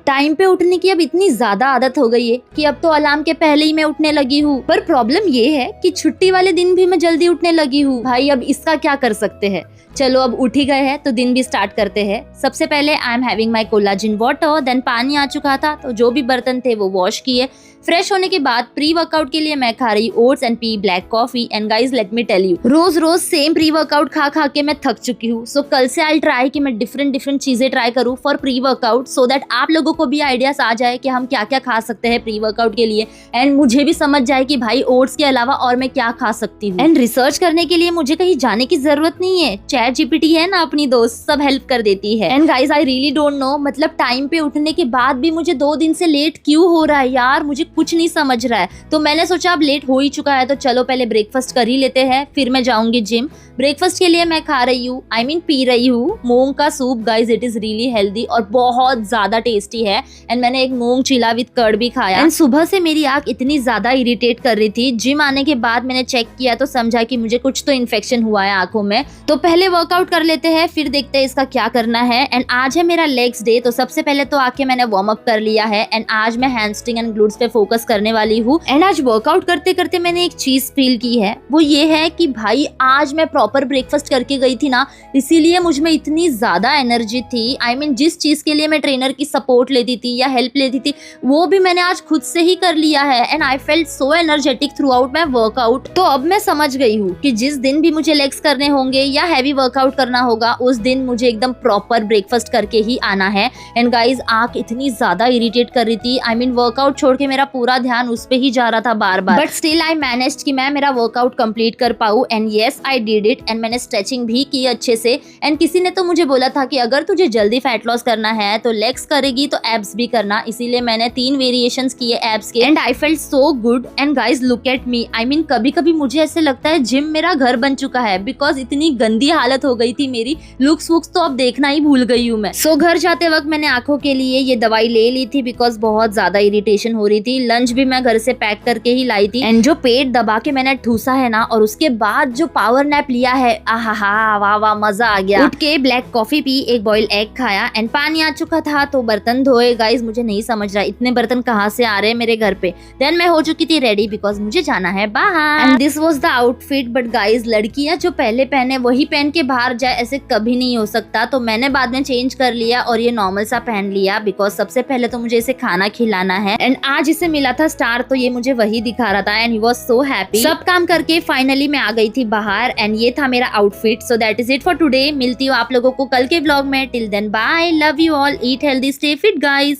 Time पे उठने की अब इतनी ज्यादा आदत हो गई है कि अब तो अलार्म के पहले ही मैं उठने लगी हूँ। पर प्रॉब्लम ये है कि छुट्टी वाले दिन भी मैं जल्दी उठने लगी हूँ। भाई अब इसका क्या कर सकते हैं। चलो अब उठ ही गए हैं तो दिन भी स्टार्ट करते हैं। सबसे पहले I am having my collagen water, then पानी आ चुका था तो जो भी बर्तन थे वो वॉश किए। फ्रेश होने के बाद प्री वर्कआउट के लिए मैं खा रही ओट्स एंड पी black coffee. And guys let me tell you, रोज रोज सेम प्री वर्कआउट खा खा के मैं थक चुकी हूँ। सो कल से आई ट्राई कि मैं डिफरेंट चीजें ट्राई करूँ for pre workout, so that आप लोगों को भी आइडियाज आ जाए कि हम क्या क्या खा सकते हैं प्री वर्कआउट के लिए। एंड मुझे भी समझ जाए कि भाई ओट्स के अलावा और मैं क्या खा सकती हूँ। एंड रिसर्च करने के लिए मुझे कहीं जाने की जरूरत नहीं है। चैट जीपीटी है ना अपनी दोस्त, सब हेल्प कर देती है। And guys I really don't know, मतलब टाइम पे उठने के बाद भी मुझे 2 दिन से लेट क्यों हो रहा है यार, मुझे कुछ नहीं समझ रहा है। तो मैंने सोचा अब लेट हो ही चुका है तो चलो पहले ब्रेकफास्ट कर ही लेते हैं, फिर मैं जाऊंगी जिम। ब्रेकफास्ट के लिए मैं खा रही हूँ, आई मीन पी रही हूँ मूंग का soup. Guys it is really healthy और बहुत ज्यादा टेस्टी है। एंड मैंने एक मूंग चिला विद कर्ड भी खाया। एंड सुबह से मेरी आंख इतनी ज्यादा इरिटेट कर रही थी। जिम आने के बाद मैंने चेक किया तो समझा कि मुझे कुछ तो इन्फेक्शन हुआ है आंखों में। तो पहले वर्कआउट कर लेते हैं, फिर देखते हैं इसका क्या करना है। एंड आज है मेरा लेग्स डे, तो सबसे पहले तो आके मैंने वार्म अप कर लिया है। एंड आज मैं हैमस्ट्रिंग एंड ग्लूट्स पे फोकस करने वाली हूँ। एंड आज वर्कआउट करते करते मैंने एक चीज फील की है, वो ये है कि भाई आज मैं प्रॉपर ब्रेकफास्ट करके गई थी ना, इसीलिए मुझ में इतनी ज्यादा एनर्जी थी। आई मीन जिस चीज के लिए मैं ट्रेनर की सपोर्ट लेती थी या हेल्प लेती थी वो भी मैंने आज खुद से ही कर लिया है। And I felt so energetic through out my workout. तो अब मैं समझ गई हूँ कि जिस दिन भी मुझे लेग्स करने होंगे या हैवी वर्कआउट करना होगा उस दिन मुझे एकदम प्रॉपर ब्रेकफास्ट करके ही आना है। एंड गाइज आंख इतनी ज्यादा इरिटेट कर रही थी, आई मीन वर्कआउट छोड़ के मेरा पूरा ध्यान उस पे ही जा रहा था बार बार। बट स्टिल आई मैनेज्ड कि मैं मेरा वर्कआउट कंप्लीट कर पाऊँ। And yes I did it. And मैंने स्ट्रेचिंग भी की अच्छे से। एंड किसी ने तो मुझे बोला था कि अगर तुझे जल्दी फैट लॉस करना है तो लेग्स करेगी तो एब्स भी करना, इसीलिए मैंने 3 वेरिएशंस किए एब्स के। And I felt so good. And guys look at me, I mean कभी कभी मुझे ऐसे लगता है जिम मेरा घर बन चुका है, बिकॉज इतनी गंदी हालत हो गई थी मेरी। लुक्स वुक्स तो अब देखना ही भूल गई हूँ मैं। सो घर जाते वक्त मैंने आंखों के लिए ये दवाई ले ली थी, बिकॉज बहुत ज्यादा इरिटेशन हो रही थी। लंच भी मैं घर से पैक करके ही लाई थी। एंड जो पेट दबा के मैंने ठूसा है ना और उसके बाद जो पावर नैप लिया है, आहा वाह वाह मजा आ गया। उठ के ब्लैक कॉफी पी, एक बॉइल्ड एग खाया। एंड पानी आ चुका था तो बर्तन धोए। गाइज मुझे नहीं समझ रहा इतने बर्तन कहाँ से आ रहे हैं मेरे घर पे। देन मैं हो चुकी थी रेडी, बिकॉज मुझे जाना है बाहर। And this was the outfit. But guys लड़कियां जो पहले पहने वही पहन के बाहर जाए ऐसे कभी नहीं हो सकता, तो मैंने बाद में चेंज कर लिया और ये नॉर्मल सा पहन लिया, बिकॉज सबसे पहले तो मुझे इसे खाना खिलाना है। एंड आज इसे मिला था स्टार तो ये मुझे वही दिखा रहा था। And he was so happy. सब काम करके फाइनली मैं आ गई थी बाहर। एंड ये था मेरा outfit. So that is it for today. मिलती हूँ आप लोगों को कल के ब्लॉग में। Till then bye, love you all, eat healthy, stay fit guys.